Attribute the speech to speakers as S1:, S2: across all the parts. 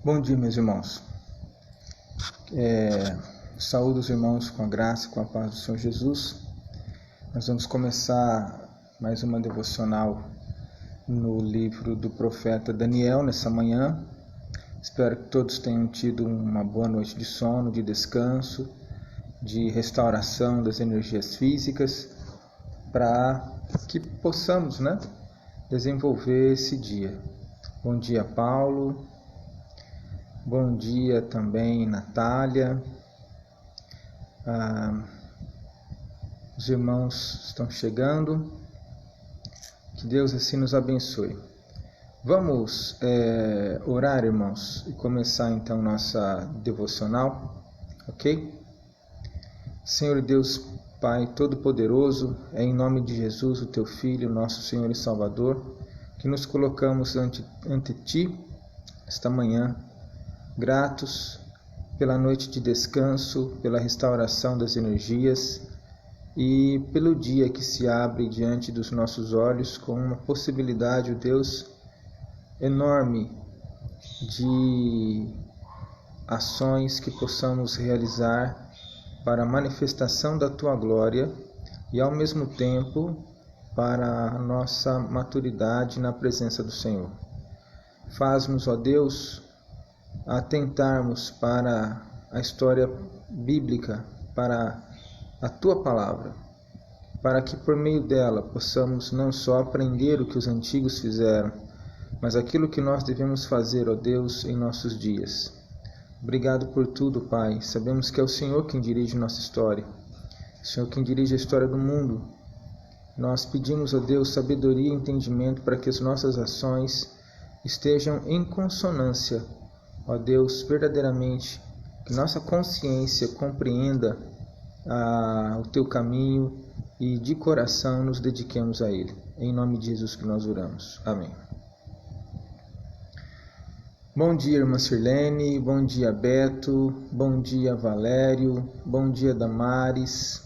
S1: Bom dia, meus irmãos. Saúdo os irmãos com a graça e com a paz do Senhor Jesus. Nós vamos começar mais uma devocional no livro do profeta Daniel nessa manhã. Espero que todos tenham tido uma boa noite de sono, de descanso, de restauração das energias físicas, para que possamos, desenvolver esse dia. Bom dia, Paulo. Bom dia também, Natália. Os irmãos estão chegando. Que Deus assim nos abençoe. Vamos orar, irmãos, e começar então nossa devocional, ok? Senhor Deus, Pai Todo-Poderoso, é em nome de Jesus, o Teu Filho, nosso Senhor e Salvador, que nos colocamos ante Ti esta manhã, gratos pela noite de descanso, pela restauração das energias e pelo dia que se abre diante dos nossos olhos com uma possibilidade, Deus, enorme de ações que possamos realizar para a manifestação da Tua glória e ao mesmo tempo para a nossa maturidade na presença do Senhor. Faz-nos, ó Deus, atentarmos para a história bíblica, para a Tua palavra, para que por meio dela possamos não só aprender o que os antigos fizeram, mas aquilo que nós devemos fazer, ó Deus, em nossos dias. Obrigado por tudo, Pai. Sabemos que é o Senhor quem dirige nossa história, o Senhor quem dirige a história do mundo. Nós pedimos, ó Deus, sabedoria e entendimento para que as nossas ações estejam em consonância, ó Deus, verdadeiramente, que nossa consciência compreenda o Teu caminho e de coração nos dediquemos a Ele. Em nome de Jesus que nós oramos. Amém. Bom dia, irmã Sirlene, bom dia, Beto, bom dia, Valério, bom dia, Damares.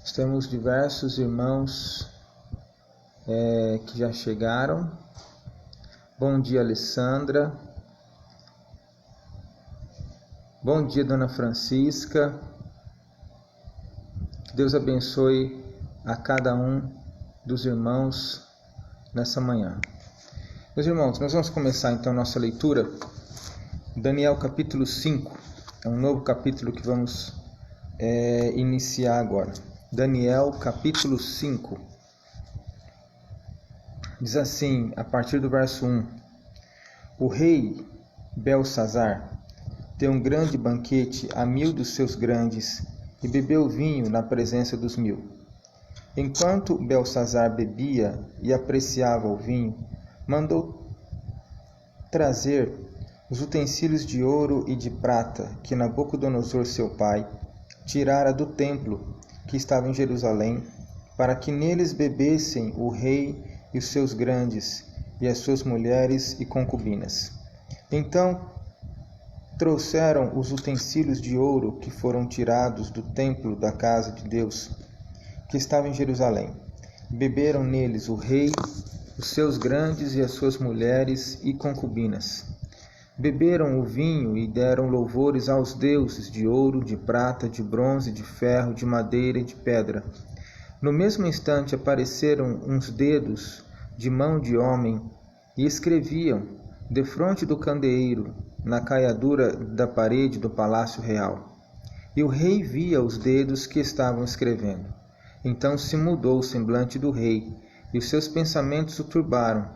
S1: Nós temos diversos irmãos que já chegaram. Bom dia, Alessandra. Bom dia, Dona Francisca. Que Deus abençoe a cada um dos irmãos nessa manhã. Meus irmãos, nós vamos começar então nossa leitura. Daniel capítulo 5. É um novo capítulo que vamos iniciar agora. Daniel capítulo 5. Diz assim, a partir do verso 1. O rei Belsazar deu um grande banquete a 1000 dos seus grandes e bebeu vinho na presença dos 1000. Enquanto Belsazar bebia e apreciava o vinho, mandou trazer os utensílios de ouro e de prata que Nabucodonosor, seu pai, tirara do templo que estava em Jerusalém, para que neles bebessem o rei e os seus grandes, e as suas mulheres e concubinas. Então trouxeram os utensílios de ouro que foram tirados do templo da casa de Deus, que estava em Jerusalém. Beberam neles o rei, os seus grandes e as suas mulheres e concubinas. Beberam o vinho e deram louvores aos deuses de ouro, de prata, de bronze, de ferro, de madeira e de pedra. No mesmo instante apareceram uns dedos de mão de homem e escreviam defronte do candeeiro, na caiadura da parede do palácio real. E o rei via os dedos que estavam escrevendo. Então se mudou o semblante do rei, e os seus pensamentos o turbaram.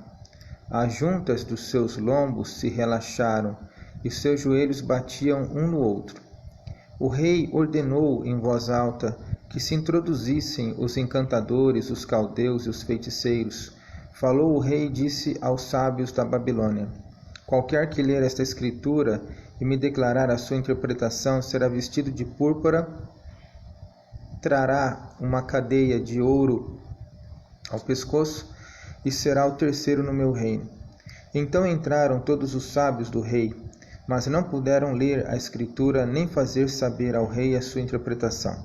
S1: As juntas dos seus lombos se relaxaram, e seus joelhos batiam um no outro. O rei ordenou em voz alta que se introduzissem os encantadores, os caldeus e os feiticeiros. Falou o rei e disse aos sábios da Babilônia: qualquer que ler esta escritura e me declarar a sua interpretação será vestido de púrpura, trará uma cadeia de ouro ao pescoço e será o terceiro no meu reino. Então entraram todos os sábios do rei, mas não puderam ler a escritura nem fazer saber ao rei a sua interpretação.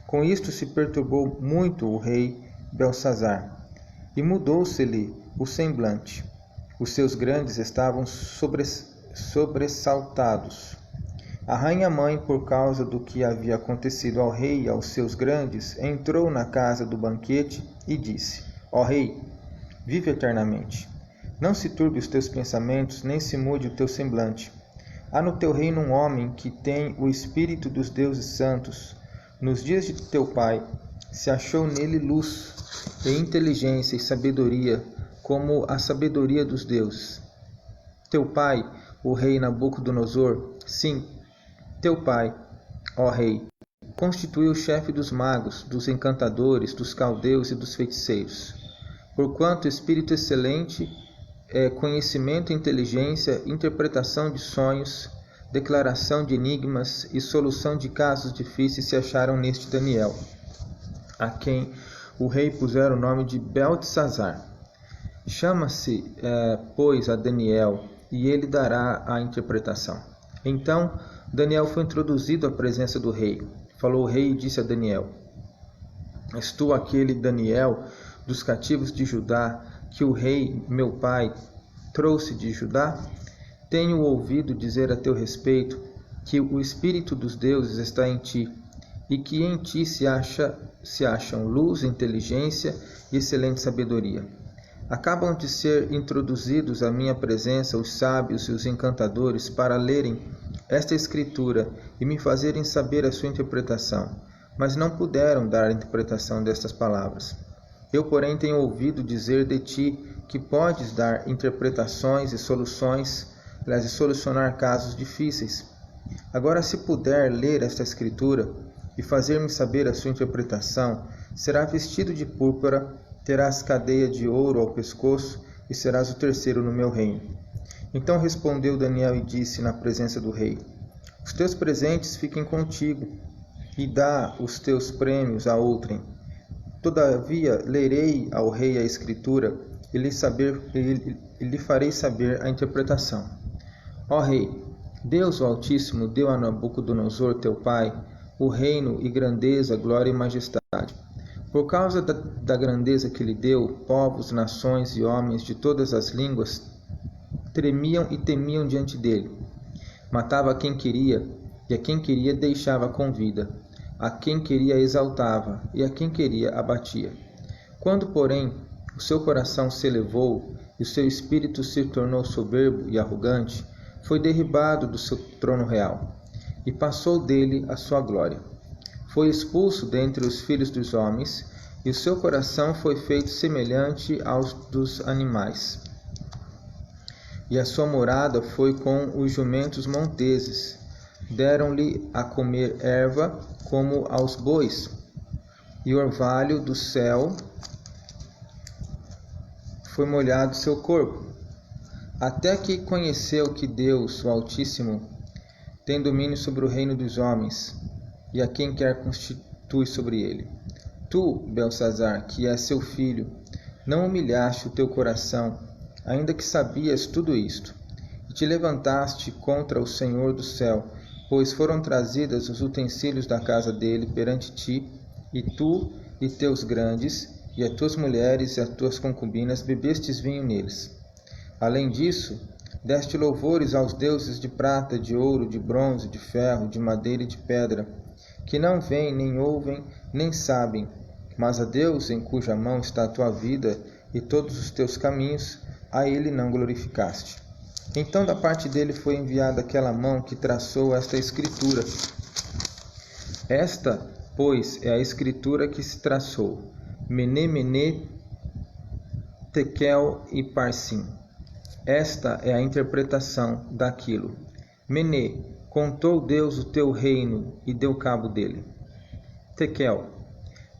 S1: Com isto se perturbou muito o rei Belsazar, e mudou-se-lhe o semblante. Os seus grandes estavam sobressaltados. A rainha-mãe, por causa do que havia acontecido ao rei e aos seus grandes, entrou na casa do banquete e disse: Ó rei, vive eternamente. Não se turbe os teus pensamentos, nem se mude o teu semblante. Há no teu reino um homem que tem o espírito dos deuses santos. Nos dias de teu pai se achou nele luz e inteligência e sabedoria, como a sabedoria dos deuses. Teu pai, o rei Nabucodonosor, sim, teu pai, ó rei, constituiu o chefe dos magos, dos encantadores, dos caldeus e dos feiticeiros. Porquanto espírito excelente é conhecimento, inteligência, interpretação de sonhos, declaração de enigmas e solução de casos difíceis se acharam neste Daniel, a quem o rei pusera o nome de Beltesazar. Chama-se, pois, a Daniel, e ele dará a interpretação. Então Daniel foi introduzido à presença do rei. Falou o rei e disse a Daniel: És tu aquele Daniel dos cativos de Judá, que o rei, meu pai, trouxe de Judá? Tenho ouvido dizer a teu respeito que o espírito dos deuses está em ti, e que em ti se acham luz, inteligência e excelente sabedoria. Acabam de ser introduzidos à minha presença os sábios e os encantadores para lerem esta escritura e me fazerem saber a sua interpretação, mas não puderam dar a interpretação destas palavras. Eu, porém, tenho ouvido dizer de ti que podes dar interpretações e soluções, e solucionar casos difíceis. Agora, se puder ler esta escritura e fazer-me saber a sua interpretação, será vestido de púrpura, terás cadeia de ouro ao pescoço e serás o terceiro no meu reino. Então respondeu Daniel e disse na presença do rei: Os teus presentes fiquem contigo, e dá os teus prêmios a outrem. Todavia lerei ao rei a escritura e lhe farei saber a interpretação. Ó rei, Deus o Altíssimo deu a Nabucodonosor teu pai o reino e grandeza, glória e majestade. Por causa da grandeza que lhe deu, povos, nações e homens de todas as línguas tremiam e temiam diante dele. Matava a quem queria, e a quem queria deixava com vida. A quem queria exaltava, e a quem queria abatia. Quando, porém, o seu coração se elevou, e o seu espírito se tornou soberbo e arrogante, foi derribado do seu trono real, e passou dele a sua glória. Foi expulso dentre os filhos dos homens, e o seu coração foi feito semelhante aos dos animais. E a sua morada foi com os jumentos monteses. Deram-lhe a comer erva como aos bois, e o orvalho do céu foi molhado seu corpo, até que conheceu que Deus, o Altíssimo, tem domínio sobre o reino dos homens, e a quem quer constitui sobre ele. Tu, Beltesazar, que és seu filho, não humilhaste o teu coração, ainda que sabias tudo isto, e te levantaste contra o Senhor do céu, pois foram trazidos os utensílios da casa dele perante ti, e tu e teus grandes, e as tuas mulheres e as tuas concubinas bebestes vinho neles. Além disso, deste louvores aos deuses de prata, de ouro, de bronze, de ferro, de madeira e de pedra, que não veem, nem ouvem, nem sabem, mas a Deus em cuja mão está a tua vida e todos os teus caminhos, a ele não glorificaste. Então da parte dele foi enviada aquela mão que traçou esta escritura. Esta, pois, é a escritura que se traçou: Mene, Mene, Tekel e Parsim. Esta é a interpretação daquilo. Mene, contou Deus o teu reino e deu cabo dele. Tekel,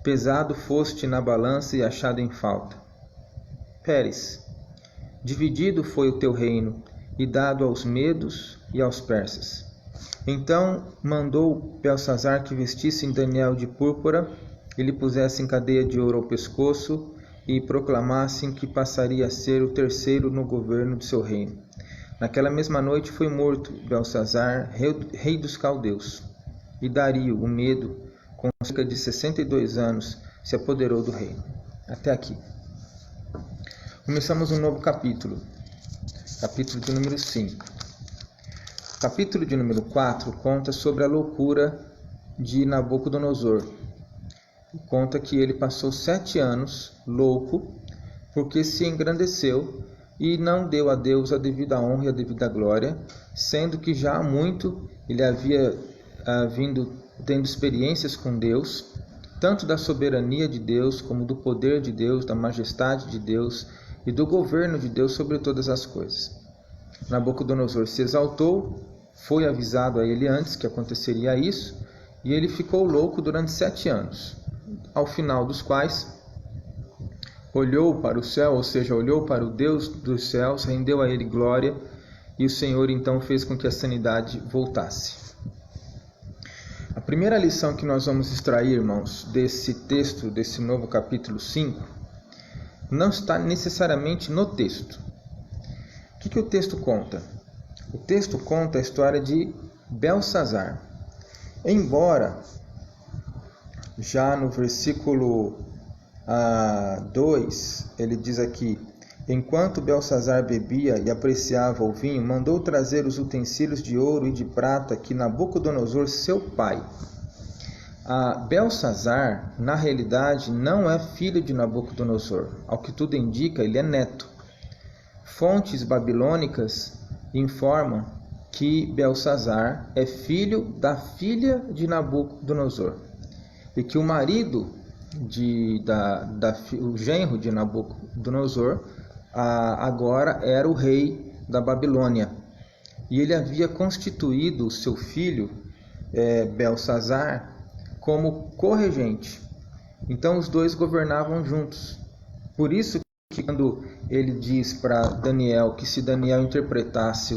S1: pesado foste na balança e achado em falta. Pérez, dividido foi o teu reino e dado aos medos e aos persas. Então mandou Beltesazar que vestissem Daniel de púrpura e lhe pusessem cadeia de ouro ao pescoço e proclamassem que passaria a ser o terceiro no governo de seu reino. Naquela mesma noite foi morto Beltesazar, rei dos caldeus, e Dario, o Medo, com cerca de 62 anos, se apoderou do reino. Até aqui. Começamos um novo capítulo, capítulo de número 5. capítulo de número 4 conta sobre a loucura de Nabucodonosor. Conta que ele passou 7 anos louco, porque se engrandeceu e não deu a Deus a devida honra e a devida glória, sendo que já há muito ele havia vindo tendo experiências com Deus, tanto da soberania de Deus, como do poder de Deus, da majestade de Deus e do governo de Deus sobre todas as coisas. Nabucodonosor se exaltou, foi avisado a ele antes que aconteceria isso, e ele ficou louco durante 7 anos, ao final dos quais olhou para o céu, ou seja, olhou para o Deus dos céus, rendeu a ele glória, e o Senhor então fez com que a sanidade voltasse. A primeira lição que nós vamos extrair, irmãos, desse texto, desse novo capítulo 5, não está necessariamente no texto. O que o texto conta? O texto conta a história de Belsazar. Embora, já no versículo 2, ele diz aqui: enquanto Belsazar bebia e apreciava o vinho, mandou trazer os utensílios de ouro e de prata que Nabucodonosor, seu pai. Belsazar, na realidade, não é filho de Nabucodonosor. Ao que tudo indica, ele é neto. Fontes babilônicas informam que Belsazar é filho da filha de Nabucodonosor e que o marido, o genro de Nabucodonosor, agora era o rei da Babilônia. E ele havia constituído o seu filho, Belsazar, como corregente. Então os dois governavam juntos. Por isso que quando ele diz para Daniel que se Daniel interpretasse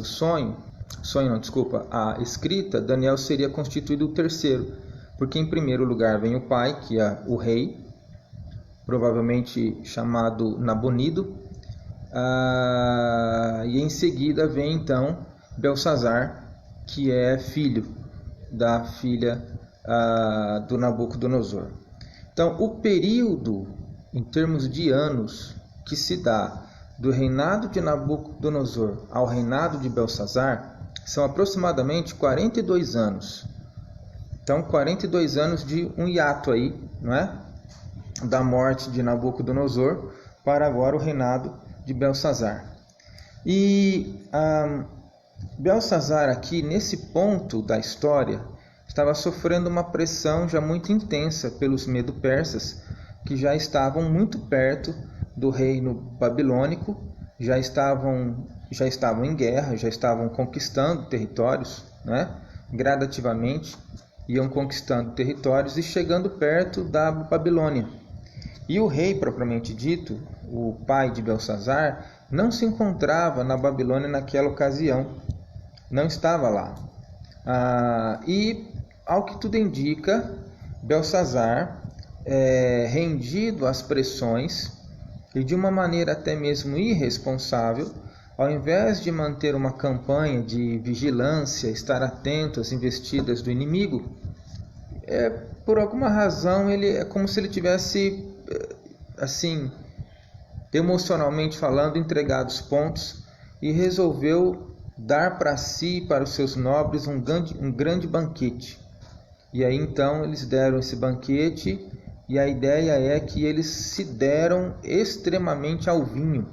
S1: a escrita, Daniel seria constituído o terceiro, porque em primeiro lugar vem o pai, que é o rei, provavelmente chamado Nabonido, e em seguida vem então Belsazar, que é filho da filha do Nabucodonosor. Então, o período, em termos de anos, que se dá do reinado de Nabucodonosor ao reinado de Belsazar são aproximadamente 42 anos. Então, 42 anos de um hiato aí, não é? Da morte de Nabucodonosor para agora o reinado de Belsazar. E Belsazar aqui, nesse ponto da história, estava sofrendo uma pressão já muito intensa pelos medo-persas, que já estavam muito perto do reino babilônico, já estavam em guerra, já estavam conquistando territórios, né? Gradativamente iam conquistando territórios e chegando perto da Babilônia. E o rei, propriamente dito, o pai de Belsazar, não se encontrava na Babilônia naquela ocasião, não estava lá. E, ao que tudo indica, Belsazar, rendido às pressões e de uma maneira até mesmo irresponsável, ao invés de manter uma campanha de vigilância, estar atento às investidas do inimigo, por alguma razão é como se ele tivesse, assim, emocionalmente falando, entregado os pontos e resolveu dar para si e para os seus nobres um grande banquete. E aí então eles deram esse banquete, e a ideia é que eles se deram extremamente ao vinho.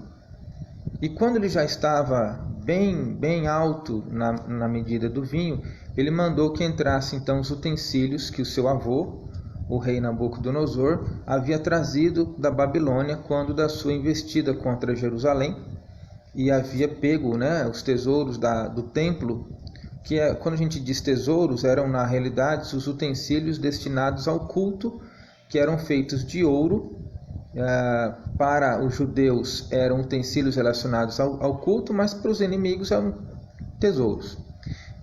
S1: E quando ele já estava bem alto na medida do vinho, ele mandou que entrassem então os utensílios que o seu avô, o rei Nabucodonosor, havia trazido da Babilônia quando da sua investida contra Jerusalém, e havia pego, né, os tesouros do templo, que quando a gente diz tesouros, eram na realidade os utensílios destinados ao culto, que eram feitos de ouro. Para os judeus eram utensílios relacionados ao culto, mas para os inimigos eram tesouros.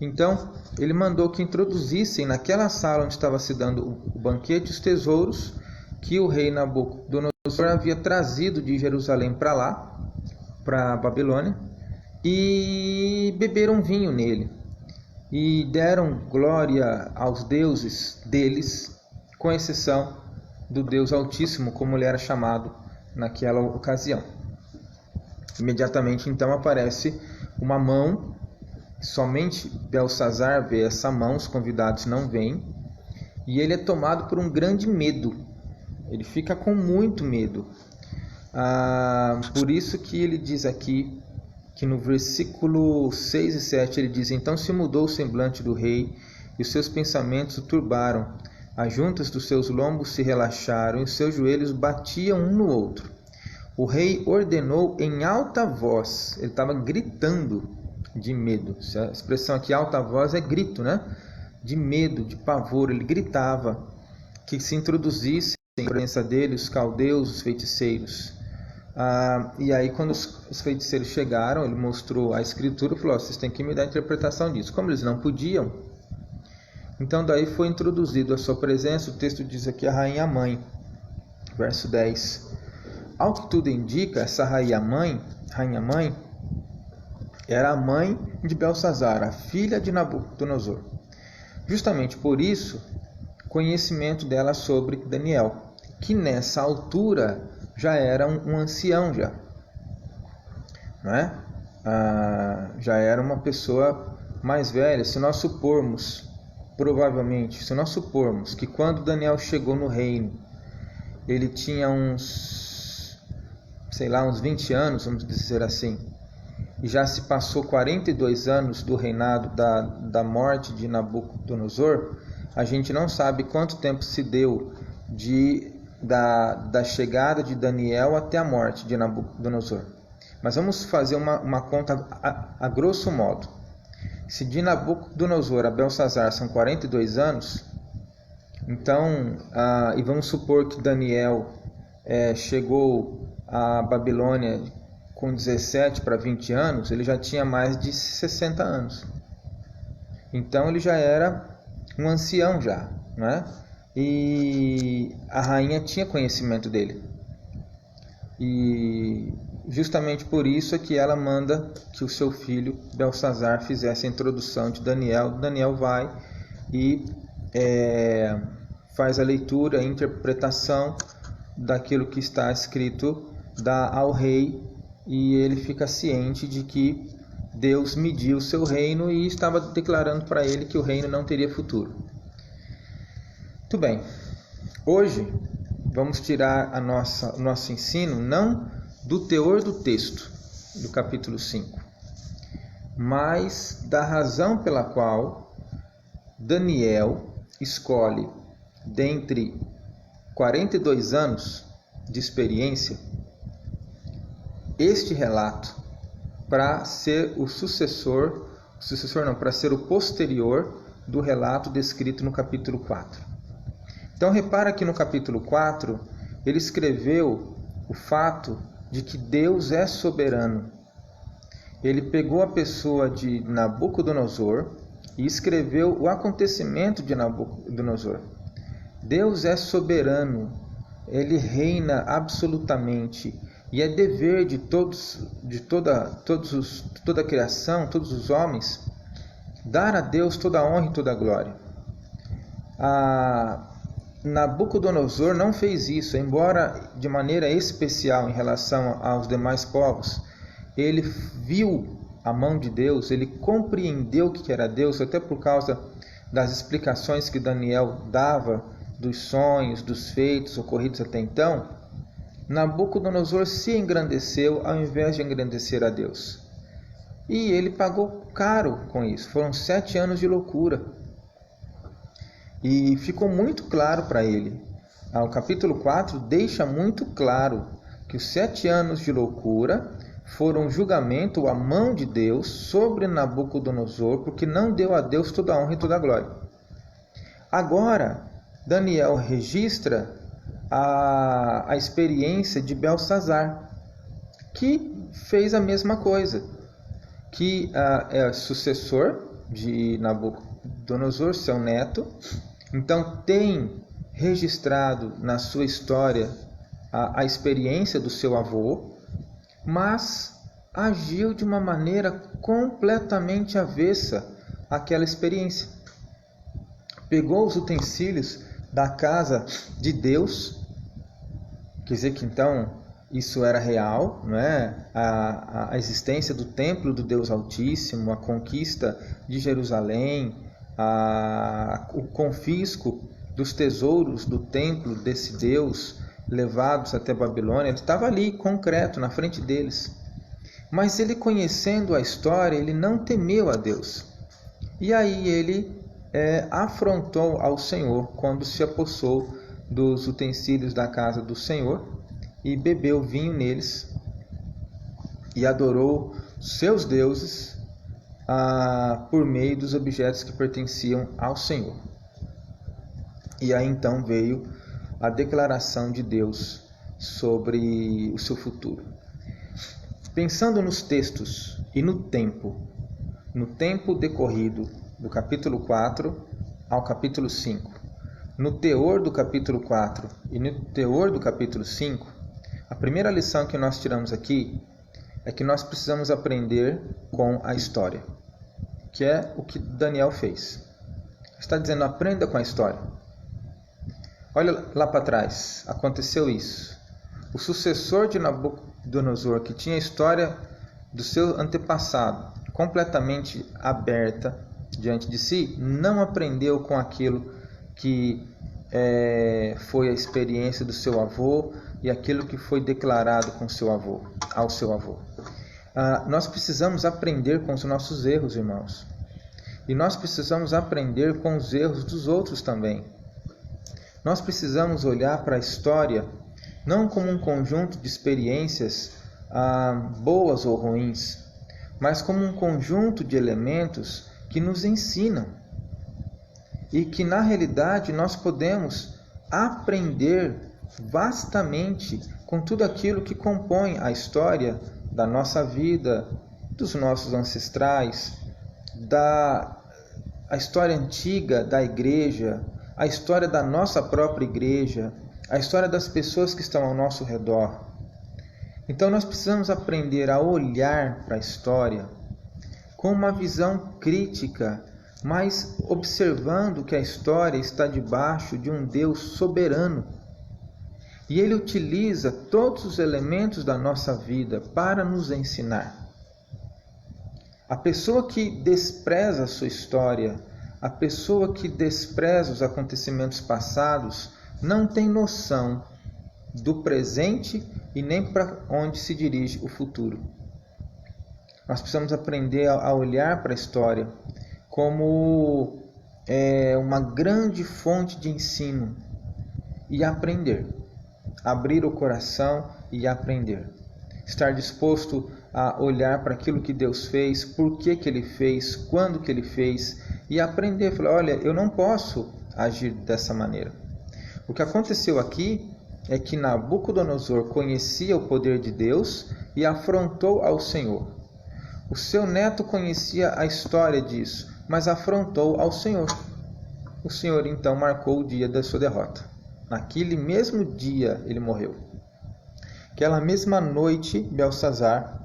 S1: Então ele mandou que introduzissem naquela sala onde estava se dando o banquete os tesouros que o rei Nabucodonosor havia trazido de Jerusalém para lá, para a Babilônia, e beberam vinho nele e deram glória aos deuses deles, com exceção do Deus Altíssimo, como ele era chamado naquela ocasião. Imediatamente então aparece uma mão Somente Belsazar vê essa mão, os convidados não veem, e ele é tomado por um grande medo. Ele fica com muito medo. Por isso que ele diz aqui, que no versículo 6 e 7 ele diz: então se mudou o semblante do rei, e os seus pensamentos o turbaram. As juntas dos seus lombos se relaxaram, e os seus joelhos batiam um no outro. O rei ordenou em alta voz, ele estava gritando de medo. A expressão aqui alta voz é grito, né? De medo, de pavor. Ele gritava que se introduzissem em presença dele os caldeus, os feiticeiros. E aí quando os feiticeiros chegaram, ele mostrou a escritura e falou: vocês têm que me dar a interpretação disso. Como eles não podiam, então daí foi introduzido à sua presença. O texto diz aqui a rainha mãe, verso 10. Ao que tudo indica, essa rainha mãe era a mãe de Belsazar, a filha de Nabucodonosor. Justamente por isso, conhecimento dela sobre Daniel, que nessa altura já era um ancião, não é? Já era uma pessoa mais velha. Se nós supormos que quando Daniel chegou no reino, ele tinha uns 20 anos, vamos dizer assim, e já se passou 42 anos do reinado da morte de Nabucodonosor, a gente não sabe quanto tempo se deu da chegada de Daniel até a morte de Nabucodonosor. Mas vamos fazer uma conta a grosso modo. Se de Nabucodonosor a Belsazar são 42 anos, então, e vamos supor que Daniel chegou à Babilônia com 17 para 20 anos, ele já tinha mais de 60 anos. Então ele já era um ancião não é? E a rainha tinha conhecimento dele. E justamente por isso é que ela manda que o seu filho Belsazar fizesse a introdução de Daniel. Daniel vai e faz a leitura, a interpretação daquilo que está escrito, dá ao rei, e ele fica ciente de que Deus mediu o seu reino e estava declarando para ele que o reino não teria futuro. Muito bem, hoje vamos tirar o nosso ensino não do teor do texto do capítulo 5, mas da razão pela qual Daniel escolhe, dentre 42 anos de experiência, este relato para ser para ser o posterior do relato descrito no capítulo 4. Então repara que no capítulo 4 ele escreveu o fato de que Deus é soberano. Ele pegou a pessoa de Nabucodonosor e escreveu o acontecimento de Nabucodonosor. Deus é soberano, ele reina absolutamente, e é dever de toda a criação, todos os homens, dar a Deus toda a honra e toda a glória. Nabucodonosor não fez isso, embora de maneira especial em relação aos demais povos. Ele viu a mão de Deus, ele compreendeu o que era Deus, até por causa das explicações que Daniel dava dos sonhos, dos feitos ocorridos até então. Nabucodonosor se engrandeceu ao invés de engrandecer a Deus. E ele pagou caro com isso. Foram 7 anos de loucura. E ficou muito claro para ele. O capítulo 4 deixa muito claro que os 7 anos de loucura foram um julgamento, a mão de Deus sobre Nabucodonosor, porque não deu a Deus toda a honra e toda a glória. Agora, Daniel registra a experiência de Belsazar, que fez a mesma coisa, que é sucessor de Nabucodonosor, seu neto. Então tem registrado na sua história a experiência do seu avô, mas agiu de uma maneira completamente avessa àquela experiência. Pegou os utensílios da casa de Deus, quer dizer que então isso era real, não é? A existência do templo do Deus Altíssimo, a conquista de Jerusalém, o confisco dos tesouros do templo desse Deus levados até Babilônia, ele estava ali, concreto, na frente deles. Mas ele, conhecendo a história, ele não temeu a Deus. E aí ele afrontou ao Senhor quando se apossou dos utensílios da casa do Senhor e bebeu vinho neles e adorou seus deuses por meio dos objetos que pertenciam ao Senhor. E aí então veio a declaração de Deus sobre o seu futuro. Pensando nos textos e no tempo decorrido do capítulo 4 ao capítulo 5, no teor do capítulo 4 e no teor do capítulo 5, a primeira lição que nós tiramos aqui é que nós precisamos aprender com a história, que é o que Daniel fez. Está dizendo, aprenda com a história. Olha lá para trás, aconteceu isso. O sucessor de Nabucodonosor, que tinha a história do seu antepassado completamente aberta diante de si, não aprendeu com aquilo que foi a experiência do seu avô e aquilo que foi declarado ao seu avô. Nós precisamos aprender com os nossos erros, irmãos. E nós precisamos aprender com os erros dos outros também. Nós precisamos olhar para a história não como um conjunto de experiências boas ou ruins, mas como um conjunto de elementos que nos ensinam. E que na realidade nós podemos aprender vastamente com tudo aquilo que compõe a história da nossa vida, dos nossos ancestrais, a história antiga da igreja, a história da nossa própria igreja, a história das pessoas que estão ao nosso redor. Então nós precisamos aprender a olhar para a história com uma visão crítica, mas observando que a história está debaixo de um Deus soberano. E Ele utiliza todos os elementos da nossa vida para nos ensinar. A pessoa que despreza a sua história, a pessoa que despreza os acontecimentos passados, não tem noção do presente e nem para onde se dirige o futuro. Nós precisamos aprender a olhar para a história como uma grande fonte de ensino e aprender. Abrir o coração e aprender. Estar disposto a olhar para aquilo que Deus fez, por que Ele fez, quando que Ele fez, e aprender. Falar, olha, eu não posso agir dessa maneira. O que aconteceu aqui é que Nabucodonosor conhecia o poder de Deus e afrontou ao Senhor. O seu neto conhecia a história disso, mas afrontou ao Senhor. O Senhor então marcou o dia da sua derrota. Naquele mesmo dia ele morreu. Aquela mesma noite, Belsazar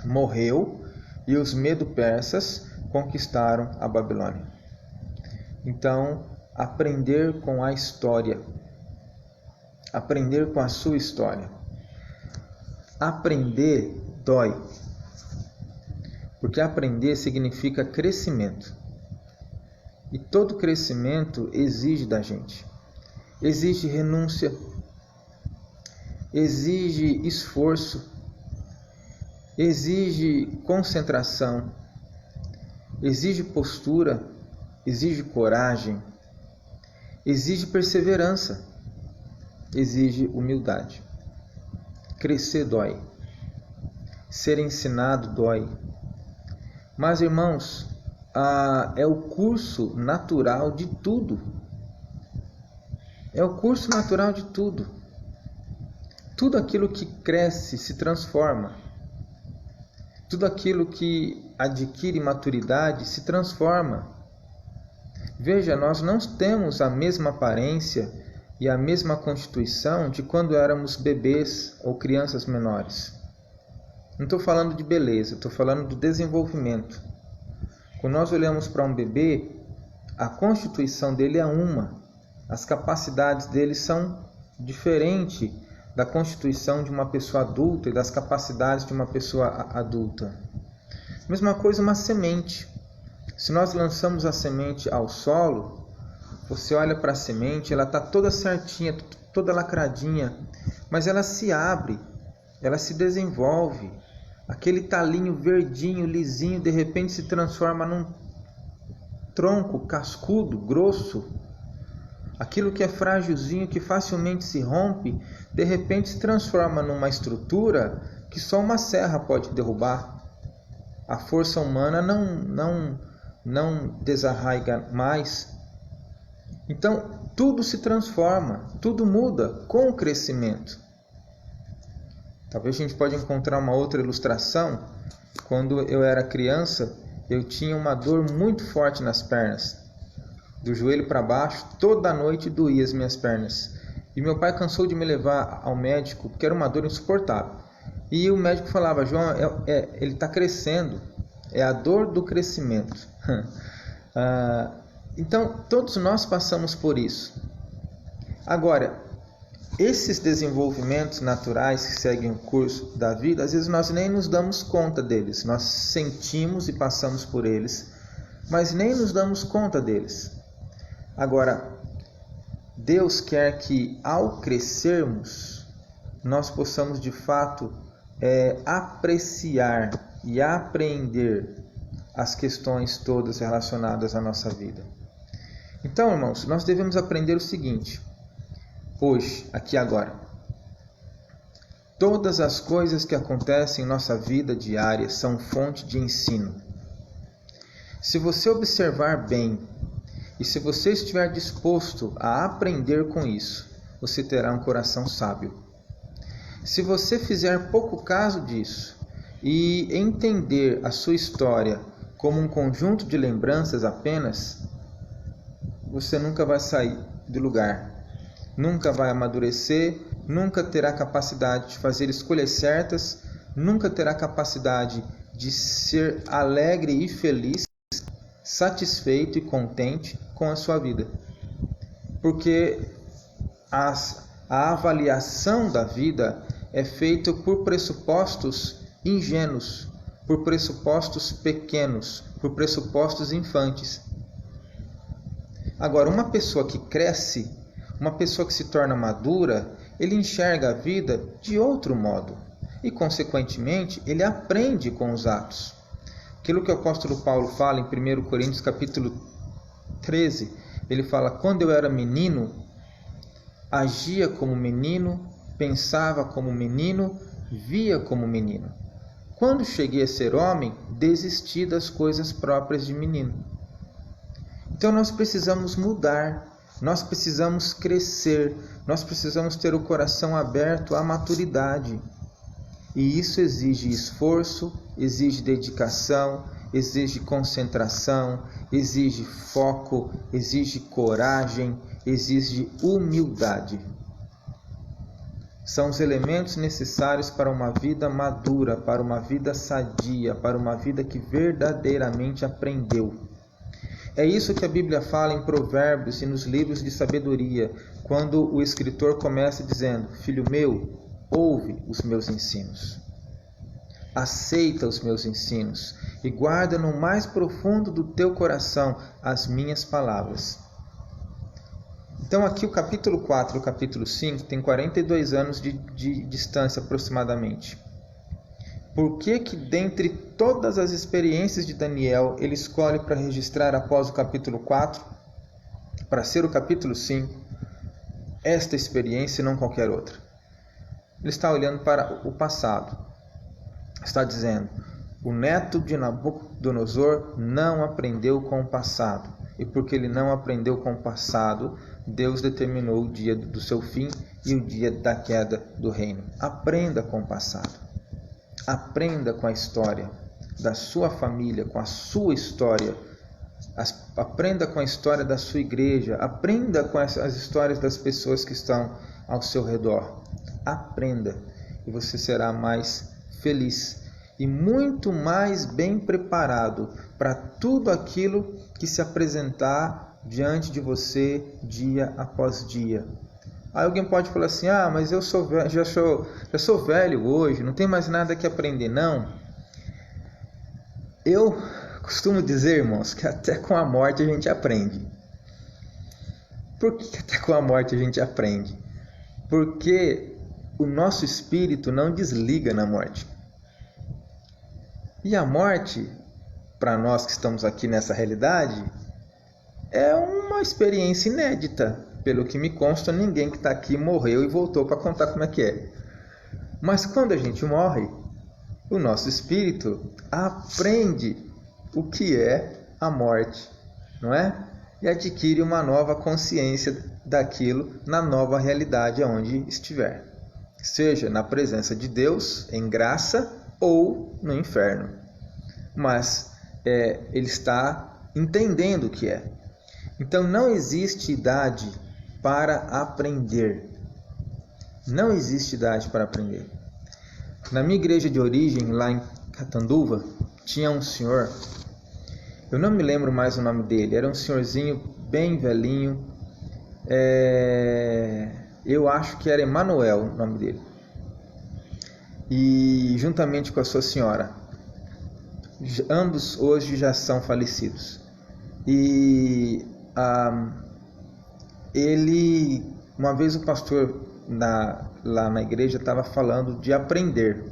S1: morreu e os medo-persas conquistaram a Babilônia. Então, aprender com a história. Aprender com a sua história. Aprender dói. Porque aprender significa crescimento. E todo crescimento exige da gente. Exige renúncia. Exige esforço. Exige concentração. Exige postura. Exige coragem. Exige perseverança. Exige humildade. Crescer dói. Ser ensinado dói. Mas, irmãos, é o curso natural de tudo. É o curso natural de tudo. Tudo aquilo que cresce se transforma. Tudo aquilo que adquire maturidade se transforma. Veja, nós não temos a mesma aparência e a mesma constituição de quando éramos bebês ou crianças menores. Não estou falando de beleza, estou falando do desenvolvimento. Quando nós olhamos para um bebê, a constituição dele é uma. As capacidades dele são diferentes da constituição de uma pessoa adulta e das capacidades de uma pessoa adulta. Mesma coisa uma semente. Se nós lançamos a semente ao solo, você olha para a semente, ela está toda certinha, toda lacradinha, mas ela se abre, ela se desenvolve. Aquele talinho verdinho, lisinho, de repente se transforma num tronco cascudo, grosso. Aquilo que é frágilzinho, que facilmente se rompe, de repente se transforma numa estrutura que só uma serra pode derrubar. A força humana não desarraiga mais. Então, tudo se transforma, tudo muda com o crescimento. Talvez a gente pode encontrar uma outra ilustração. Quando eu era criança, eu tinha uma dor muito forte nas pernas. Do joelho para baixo, toda noite doía as minhas pernas. E meu pai cansou de me levar ao médico, porque era uma dor insuportável. E o médico falava, João, ele está crescendo, é a dor do crescimento. Então, todos nós passamos por isso. Agora, esses desenvolvimentos naturais que seguem o curso da vida, às vezes nós nem nos damos conta deles. Nós sentimos e passamos por eles, mas nem nos damos conta deles. Agora, Deus quer que ao crescermos, nós possamos de fato apreciar e apreender as questões todas relacionadas à nossa vida. Então, irmãos, nós devemos aprender o seguinte, hoje, aqui agora. Todas as coisas que acontecem em nossa vida diária são fonte de ensino. Se você observar bem e se você estiver disposto a aprender com isso, você terá um coração sábio. Se você fizer pouco caso disso e entender a sua história como um conjunto de lembranças apenas, você nunca vai sair do lugar, nunca vai amadurecer, nunca terá capacidade de fazer escolhas certas, nunca terá capacidade de ser alegre e feliz, satisfeito e contente com a sua vida. Porque a avaliação da vida é feita por pressupostos ingênuos, por pressupostos pequenos, por pressupostos infantes. Agora, uma pessoa que cresce, uma pessoa que se torna madura, ele enxerga a vida de outro modo e, consequentemente, ele aprende com os atos. Aquilo que o apóstolo Paulo fala em 1 Coríntios capítulo 13, ele fala, quando eu era menino, agia como menino, pensava como menino, via como menino. Quando cheguei a ser homem, desisti das coisas próprias de menino. Então nós precisamos mudar, nós precisamos crescer, nós precisamos ter o coração aberto à maturidade. E isso exige esforço, exige dedicação, exige concentração, exige foco, exige coragem, exige humildade. São os elementos necessários para uma vida madura, para uma vida sadia, para uma vida que verdadeiramente aprendeu. É isso que a Bíblia fala em Provérbios e nos livros de sabedoria, quando o escritor começa dizendo, filho meu, ouve os meus ensinos. Aceita os meus ensinos e guarda no mais profundo do teu coração as minhas palavras. Então aqui o capítulo 4 e o capítulo 5 tem 42 anos de distância aproximadamente. Por que dentre todas as experiências de Daniel, ele escolhe para registrar após o capítulo 4, para ser o capítulo 5, esta experiência e não qualquer outra? Ele está olhando para o passado. Está dizendo, o neto de Nabucodonosor não aprendeu com o passado. E porque ele não aprendeu com o passado, Deus determinou o dia do seu fim e o dia da queda do reino. Aprenda com o passado. Aprenda com a história da sua família, com a sua história. Aprenda com a história da sua igreja. Aprenda com as histórias das pessoas que estão ao seu redor. Aprenda e você será mais feliz e muito mais bem preparado para tudo aquilo que se apresentar diante de você dia após dia. Aí alguém pode falar assim, mas eu sou velho, já sou velho hoje, não tem mais nada que aprender. Não. Eu costumo dizer, irmãos, que até com a morte a gente aprende. Por que até com a morte a gente aprende? Porque o nosso espírito não desliga na morte. E a morte, para nós que estamos aqui nessa realidade, é uma experiência inédita. Pelo que me consta, ninguém que está aqui morreu e voltou para contar como é que é. Mas quando a gente morre, o nosso espírito aprende o que é a morte, não é? E adquire uma nova consciência daquilo na nova realidade onde estiver. Seja na presença de Deus, em graça, ou no inferno. Mas ele está entendendo o que é. Então não existe idade para aprender. Não existe idade para aprender. Na minha igreja de origem, lá em Catanduva, tinha um senhor, eu não me lembro mais o nome dele, era um senhorzinho bem velhinho, eu acho que era Emanuel o nome dele, e juntamente com a sua senhora, ambos hoje já são falecidos. E uma vez o pastor lá na igreja estava falando de aprender,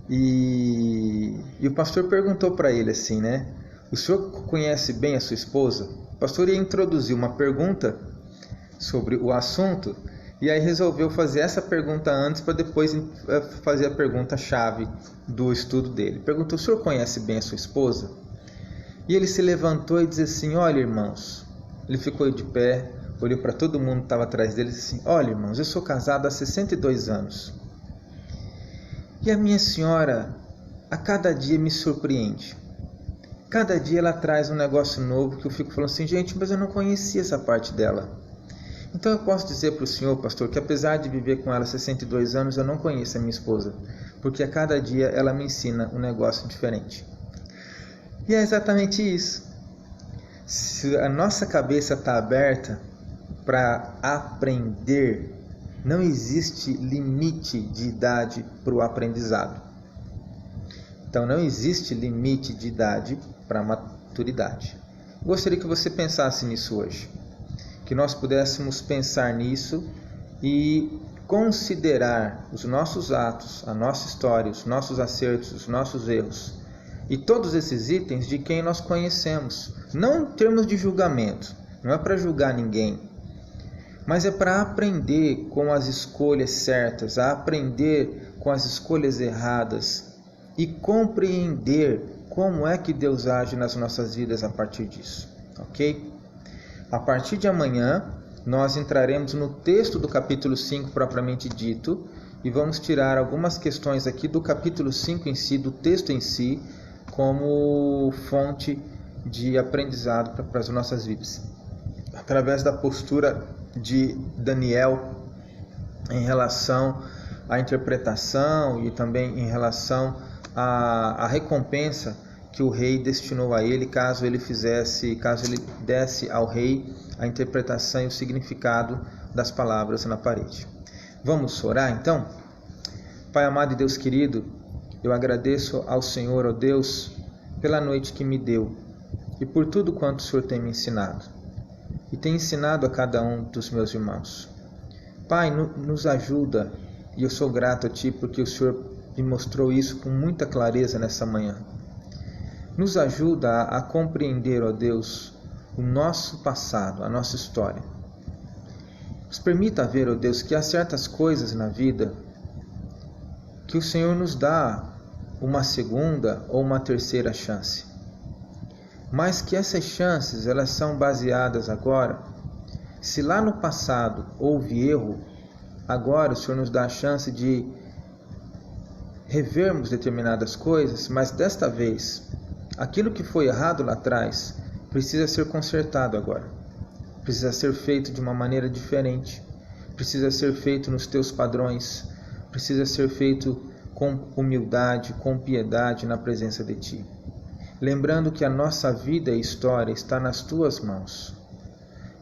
S1: e o pastor perguntou para ele assim, né? O senhor conhece bem a sua esposa? O pastor ia introduzir uma pergunta sobre o assunto, e aí resolveu fazer essa pergunta antes para depois fazer a pergunta-chave do estudo dele. Perguntou: o senhor conhece bem a sua esposa? E ele se levantou e disse assim: olha, irmãos. Ele ficou de pé, olhou para todo mundo que estava atrás dele e disse assim: olha, irmãos, eu sou casado há 62 anos. E a minha senhora, a cada dia me surpreende. Cada dia ela traz um negócio novo que eu fico falando assim: gente, mas eu não conhecia essa parte dela. Então eu posso dizer para o senhor, pastor, que apesar de viver com ela 62 anos, eu não conheço a minha esposa. Porque a cada dia ela me ensina um negócio diferente. E é exatamente isso. Se a nossa cabeça está aberta para aprender, não existe limite de idade para o aprendizado. Então não existe limite de idade para a maturidade. Gostaria que você pensasse nisso hoje. Que nós pudéssemos pensar nisso e considerar os nossos atos, a nossa história, os nossos acertos, os nossos erros. E todos esses itens de quem nós conhecemos. Não em termos de julgamento. Não é para julgar ninguém. Mas é para aprender com as escolhas certas. A aprender com as escolhas erradas. E compreender como é que Deus age nas nossas vidas a partir disso. Ok? A partir de amanhã, nós entraremos no texto do capítulo 5 propriamente dito. E vamos tirar algumas questões aqui do capítulo 5 em si, do texto em si, como fonte de aprendizado para as nossas vidas. Através da postura de Daniel em relação à interpretação e também em relação à recompensa que o rei destinou a ele, caso ele desse ao rei a interpretação e o significado das palavras na parede. Vamos orar então? Pai amado e Deus querido, eu agradeço ao Senhor, ó Deus, pela noite que me deu e por tudo quanto o Senhor tem me ensinado e tem ensinado a cada um dos meus irmãos. Pai, nos ajuda, e eu sou grato a Ti porque o Senhor me mostrou isso com muita clareza nessa manhã. Nos ajuda a compreender, ó Deus, o nosso passado, a nossa história. Nos permita ver, ó Deus, que há certas coisas na vida que o Senhor nos dá uma segunda ou uma terceira chance. Mas que essas chances, elas são baseadas agora. Se lá no passado houve erro, agora o Senhor nos dá a chance de revermos determinadas coisas, mas desta vez, aquilo que foi errado lá atrás precisa ser consertado agora. Precisa ser feito de uma maneira diferente. Precisa ser feito nos teus padrões. Precisa ser feito com humildade, com piedade na presença de Ti. Lembrando que a nossa vida e história está nas Tuas mãos.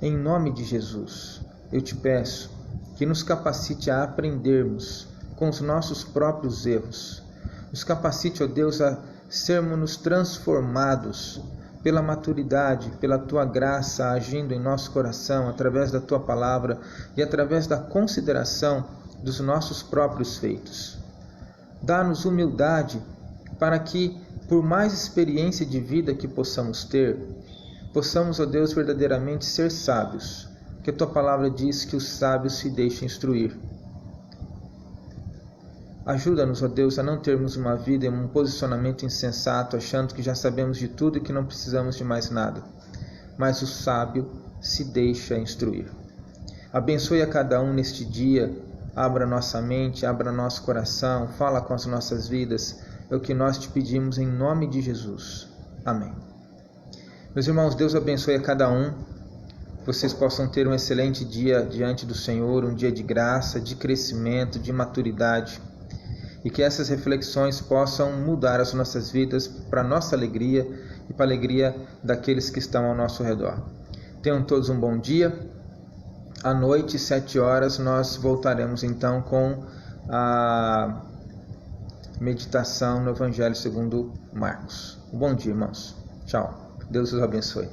S1: Em nome de Jesus, eu te peço, que nos capacite a aprendermos com os nossos próprios erros. Nos capacite, ó Deus, a sermos transformados pela maturidade, pela Tua graça agindo em nosso coração, através da Tua palavra e através da consideração dos nossos próprios feitos. Dá-nos humildade para que, por mais experiência de vida que possamos ter, possamos, ó Deus, verdadeiramente ser sábios, que a Tua palavra diz que os sábios se deixam instruir. Ajuda-nos, ó Deus, a não termos uma vida e um posicionamento insensato, achando que já sabemos de tudo e que não precisamos de mais nada. Mas o sábio se deixa instruir. Abençoe a cada um neste dia, abra nossa mente, abra nosso coração, fala com as nossas vidas. É o que nós te pedimos em nome de Jesus. Amém. Meus irmãos, Deus abençoe a cada um. Que vocês possam ter um excelente dia diante do Senhor, um dia de graça, de crescimento, de maturidade. E que essas reflexões possam mudar as nossas vidas para a nossa alegria e para a alegria daqueles que estão ao nosso redor. Tenham todos um bom dia. À noite, 7 horas, nós voltaremos então com a meditação no Evangelho segundo Marcos. Um bom dia, irmãos. Tchau. Deus os abençoe.